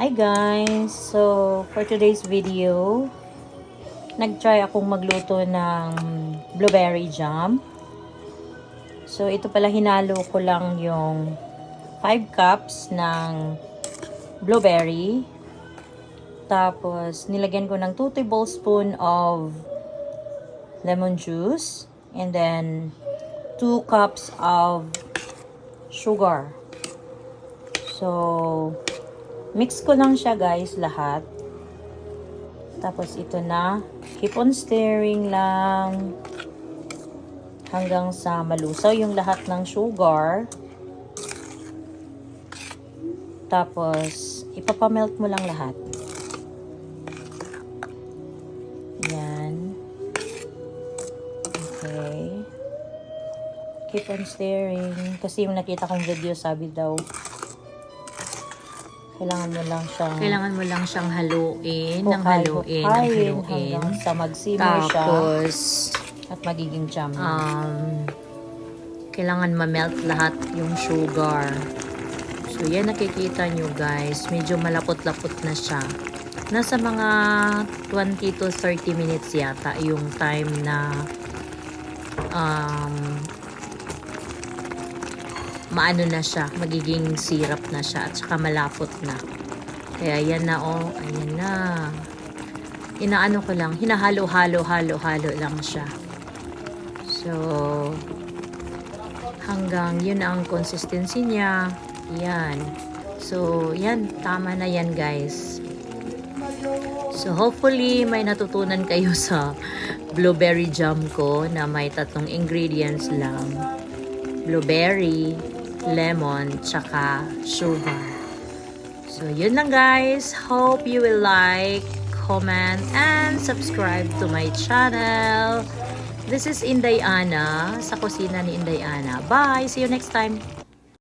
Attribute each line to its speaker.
Speaker 1: Hi guys! So, for today's video, nag-try akong magluto ng blueberry jam. So, ito pala hinalo ko lang yung 5 cups ng blueberry. Tapos, nilagyan ko ng 2 tablespoon of lemon juice. And then, 2 cups of sugar. So, mix ko lang siya guys lahat. Tapos ito na, keep on stirring lang hanggang sa malusaw yung lahat ng sugar. Tapos ipapamelt mo lang lahat. Yan. Okay. Keep on stirring. Kasi yung nakita kong video sabi daw kailangan mo lang siyang haluin hanggang sa mag-simmer siya.
Speaker 2: Tapos,
Speaker 1: at magiging jam.
Speaker 2: kailangan ma-melt lahat yung sugar. So, yan nakikita nyo guys. Medyo malapot-lapot na siya. Nasa mga 20 to 30 minutes yata yung time na maano na siya, magiging syrup na siya at saka malapot na. Kaya yan na ayan na. Inaano ko lang, hinahalo-halo lang siya. So, hanggang yun ang consistency niya. Yan. So, yan, tama na yan guys. So, hopefully may natutunan kayo sa blueberry jam ko na may 3 ingredients lang. Blueberry, lemon, tsaka sugar. So, yun lang guys. Hope you will like, comment, and subscribe to my channel. This is Inday Ana, sa kusina ni Inday Ana. Bye! See you next time!